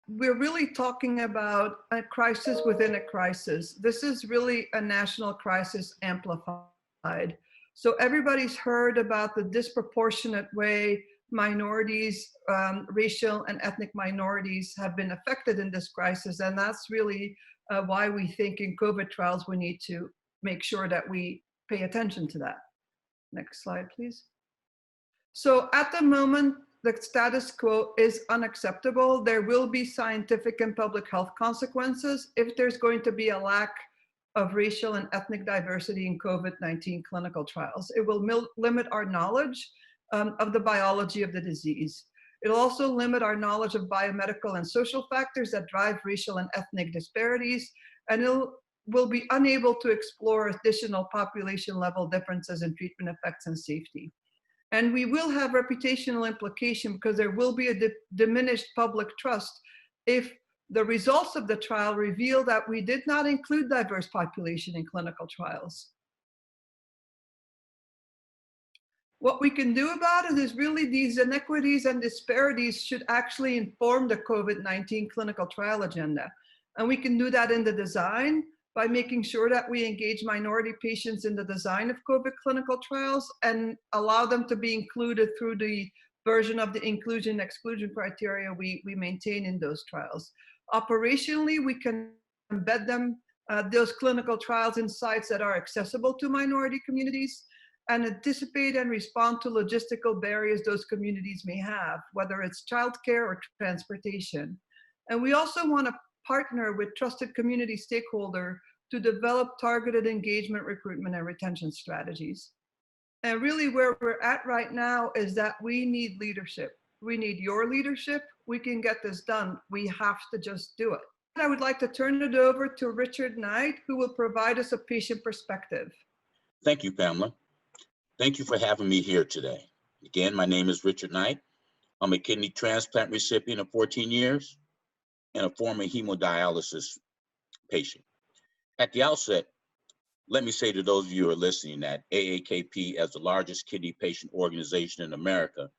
we're really talking about a crisis within a crisis. This is really a national crisis amplified. So everybody's heard about the disproportionate way minorities, racial and ethnic minorities have been affected in this crisis. And that's really why we think in COVID trials, we need to make sure that we pay attention to that. Next slide, please. So at the moment, the status quo is unacceptable. There will be scientific and public health consequences if there's going to be a lack of racial and ethnic diversity in COVID-19 clinical trials. It will limit our knowledge of the biology of the disease. It'll also limit our knowledge of biomedical and social factors that drive racial and ethnic disparities, and will be unable to explore additional population level differences in treatment effects and safety. And we will have reputational implication because there will be a diminished public trust if the results of the trial reveal that we did not include diverse population in clinical trials. What we can do about it is really these inequities and disparities should actually inform the COVID-19 clinical trial agenda. And we can do that in the design by making sure that we engage minority patients in the design of COVID clinical trials and allow them to be included through the version of the inclusion-exclusion criteria we maintain in those trials. Operationally, we can embed them, those clinical trials in sites that are accessible to minority communities and anticipate and respond to logistical barriers those communities may have, whether it's childcare or transportation. And we also want to partner with trusted community stakeholder to develop targeted engagement, recruitment, and retention strategies. And really where we're at right now is that we need leadership. We need your leadership. We can get this done. We have to just do it. I would like to turn it over to Richard Knight, who will provide us a patient perspective. Thank you, Pamela. Thank you for having me here today. Again, my name is Richard Knight. I'm a kidney transplant recipient of 14 years and a former hemodialysis patient. At the outset, let me say to those of you who are listening that AAKP, as the largest kidney patient organization in America,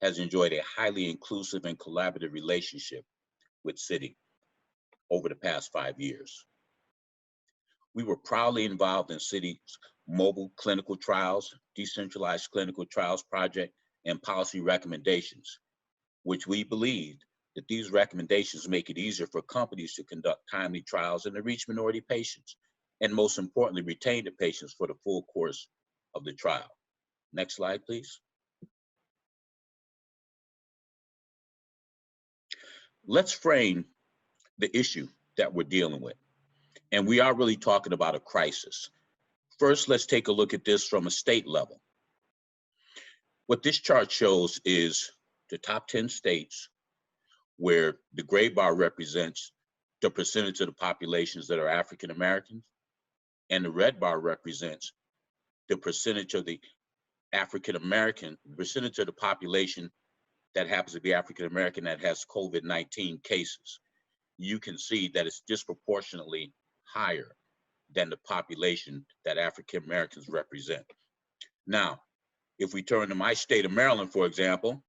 has enjoyed a highly inclusive and collaborative relationship with Citi over the past 5 years. We were proudly involved in Citi's mobile clinical trials, decentralized clinical trials project, and policy recommendations, which we believed that these recommendations make it easier for companies to conduct timely trials and to reach minority patients, and most importantly, retain the patients for the full course of the trial. Next slide, please. Let's frame the issue that we're dealing with. And we are really talking about a crisis. First, let's take a look at this from a state level. What this chart shows is the top 10 states where the gray bar represents the percentage of the populations that are African Americans, and the red bar represents the percentage of the percentage of the population that happens to be African American that has COVID-19 cases. You can see that it's disproportionately higher than the population that African Americans represent. Now, if we turn to my state of Maryland, for example,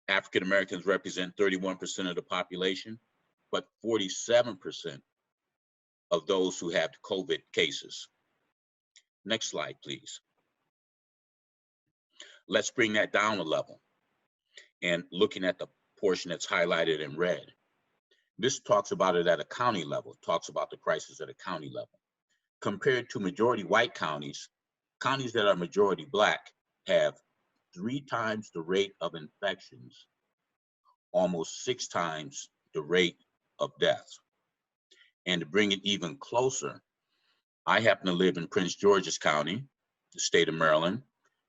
African Americans represent 31% of the population, but 47% of those who have COVID cases. Next slide, please. Let's bring that down a level and looking at the portion that's highlighted in red. This talks about it at a county level, talks about the crisis at a county level. Compared to majority white counties, counties that are majority Black have 3 times the rate of infections, almost 6 times the rate of deaths. And to bring it even closer, I happen to live in Prince George's County, the state of Maryland,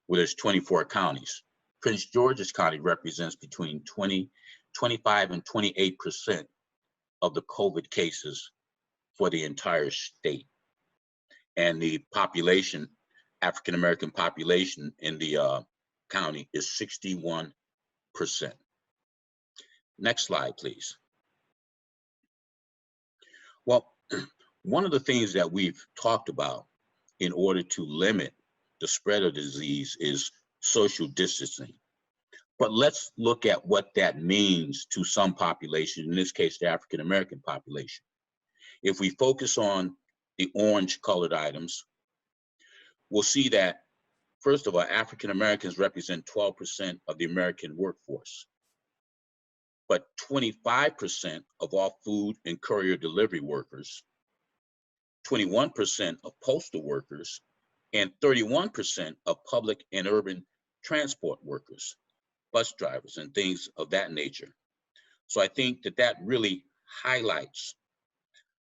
where there's 24 counties. Prince George's County represents between 25 and 28% of the COVID cases for the entire state. And the population, African-American population in the county is 61%. Next slide, please. Well, one of the things that we've talked about in order to limit the spread of disease is social distancing. But let's look at what that means to some population, in this case, the African American population. If we focus on the orange colored items, we'll see that, first of all, African Americans represent 12% of the American workforce, but 25% of all food and courier delivery workers, 21% of postal workers, and 31% of public and urban transport workers, bus drivers, and things of that nature. So I think that that really highlights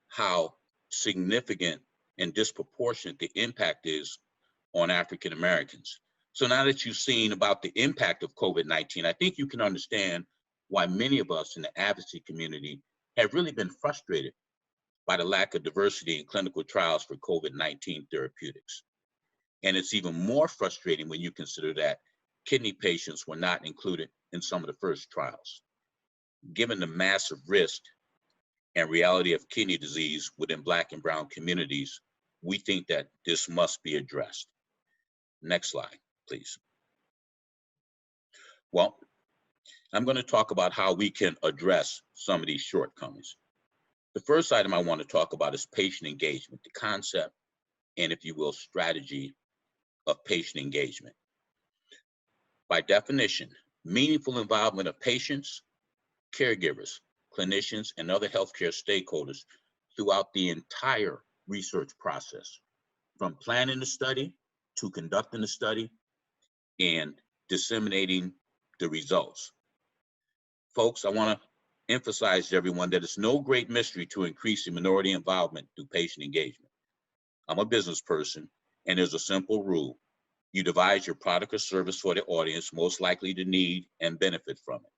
how significant and disproportionate the impact is on African Americans. So now that you've seen about the impact of COVID-19, I think you can understand why many of us in the advocacy community have really been frustrated by the lack of diversity in clinical trials for COVID-19 therapeutics. And it's even more frustrating when you consider that kidney patients were not included in some of the first trials. Given the massive risk and reality of kidney disease within Black and brown communities, we think that this must be addressed. Next slide, please. Well, I'm going to talk about how we can address some of these shortcomings. The first item I want to talk about is patient engagement, the concept and, if you will, strategy of patient engagement. By definition, meaningful involvement of patients, caregivers, clinicians, and other healthcare stakeholders throughout the entire research process, from planning the study to conducting the study and disseminating the results. Folks, I want to emphasize to everyone that it's no great mystery to increase the minority involvement through patient engagement. I'm a business person, and there's a simple rule. You devise your product or service for the audience most likely to need and benefit from it.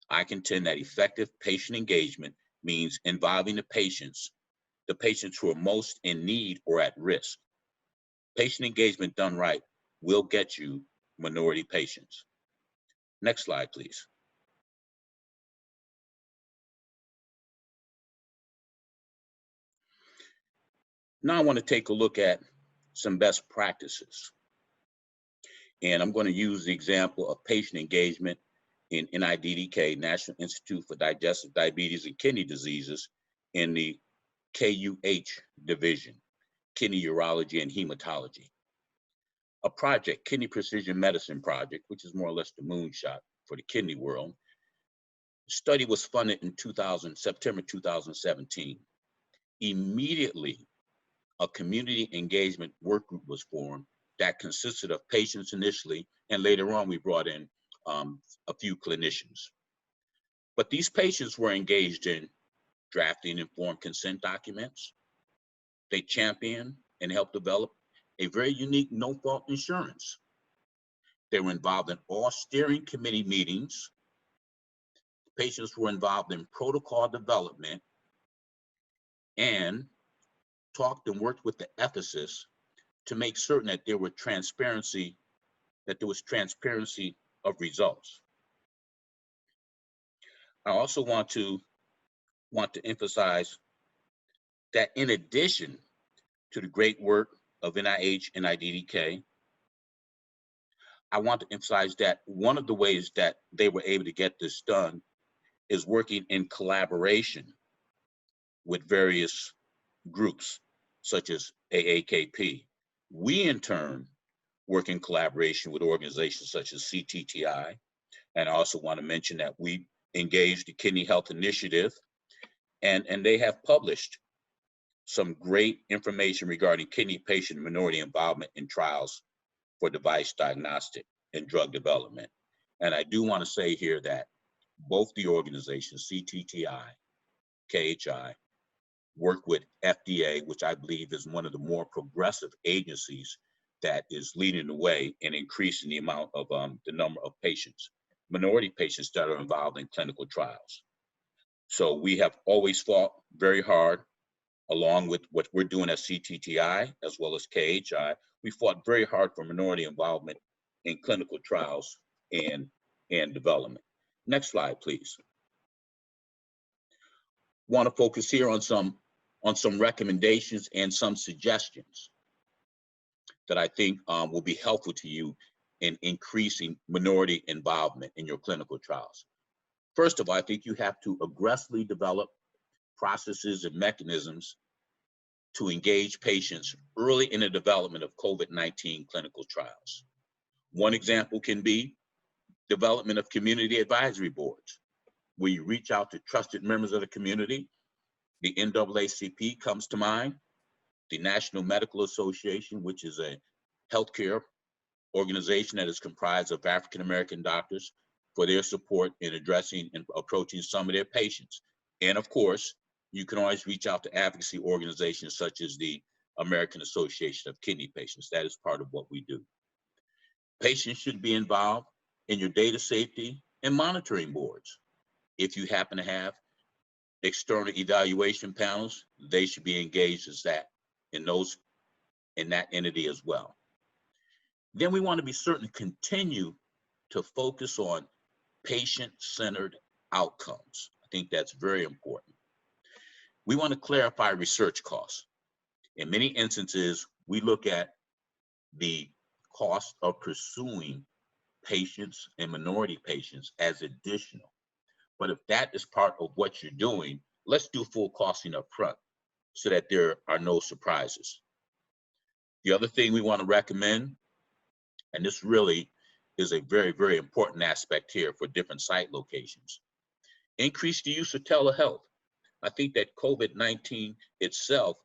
I contend that effective patient engagement means involving the patients who are most in need or at risk. Patient engagement done right will get you minority patients. Next slide, please. Now I want to take a look at some best practices. And I'm going to use the example of patient engagement in NIDDK, National Institute for Digestive Diabetes and Kidney Diseases, in the KUH division, Kidney Urology and Hematology. A project, Kidney Precision Medicine Project, which is more or less the moonshot for the kidney world. The study was funded in September 2017. Immediately, a community engagement work group was formed that consisted of patients initially, and later on we brought in a few clinicians. But these patients were engaged in drafting informed consent documents. They championed and helped develop a very unique no-fault insurance. They were involved in all steering committee meetings. Patients were involved in protocol development and talked and worked with the ethicists to make certain that there was transparency of results. I also want to emphasize that in addition to the great work of NIH and NIDDK, I want to emphasize that one of the ways that they were able to get this done is working in collaboration with various groups, such as AAKP. We, in turn, work in collaboration with organizations such as CTTI. And I also want to mention that we engaged the Kidney Health Initiative, and they have published some great information regarding kidney patient minority involvement in trials for device diagnostic and drug development. And I do want to say here that both the organizations, CTTI, KHI, work with FDA, which I believe is one of the more progressive agencies that is leading the way in increasing the amount of the number of patients, minority patients that are involved in clinical trials. So we have always fought very hard, along with what we're doing at CTTI as well as KHI. We fought very hard for minority involvement in clinical trials and development. Next slide, please. Want to focus here on some recommendations and some suggestions that I think will be helpful to you in increasing minority involvement in your clinical trials? First of all, I think you have to aggressively develop processes and mechanisms to engage patients early in the development of COVID-19 clinical trials. One example can be development of community advisory boards, where you reach out to trusted members of the community. The NAACP comes to mind, the National Medical Association, which is a healthcare organization that is comprised of African American doctors, for their support in addressing and approaching some of their patients. And of course, you can always reach out to advocacy organizations such as the American Association of Kidney Patients. That is part of what we do. Patients should be involved in your data safety and monitoring boards. If you happen to have external evaluation panels, they should be engaged as that in that entity as well. Then we want to be certain to continue to focus on patient-centered outcomes. I think that's very important. We want to clarify research costs. In many instances, we look at the cost of pursuing patients and minority patients as additional. But if that is part of what you're doing, let's do full costing up front so that there are no surprises. The other thing we want to recommend, and this really is a very, very important aspect here for different site locations, increase the use of telehealth. I think that COVID-19 itself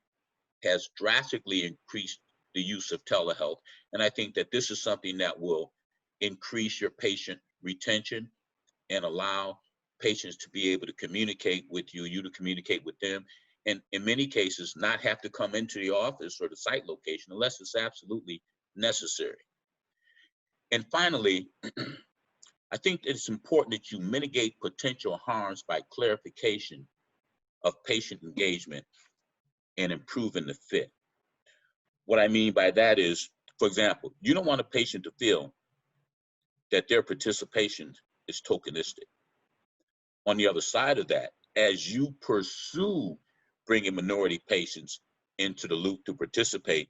has drastically increased the use of telehealth. And I think that this is something that will increase your patient retention and allow patients to be able to communicate with you, you to communicate with them, and in many cases, not have to come into the office or the site location unless it's absolutely necessary. And finally, I think it's important that you mitigate potential harms by clarification of patient engagement and improving the fit. What I mean by that is, for example, you don't want a patient to feel that their participation is tokenistic. On the other side of that, as you pursue bringing minority patients into the loop to participate,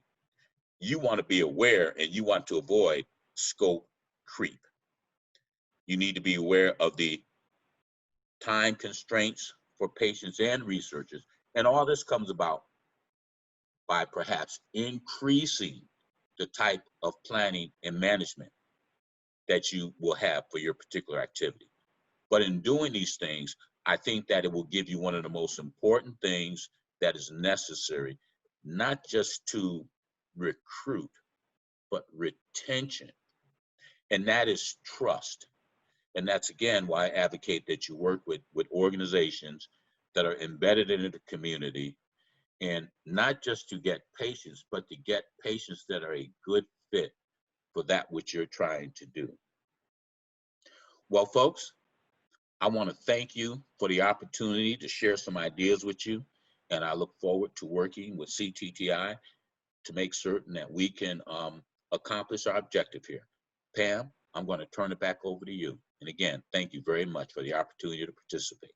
you want to be aware and you want to avoid scope creep. You need to be aware of the time constraints for patients and researchers. And all this comes about by perhaps increasing the type of planning and management that you will have for your particular activity. But in doing these things, I think that it will give you one of the most important things that is necessary, not just to recruit, but retention. And that is trust. And that's, again, why I advocate that you work with organizations that are embedded in the community, and not just to get patients, but to get patients that are a good fit for that which you're trying to do. Well, folks, I want to thank you for the opportunity to share some ideas with you, and I look forward to working with CTTI to make certain that we can accomplish our objective here. Pam, I'm going to turn it back over to you. And again, thank you very much for the opportunity to participate.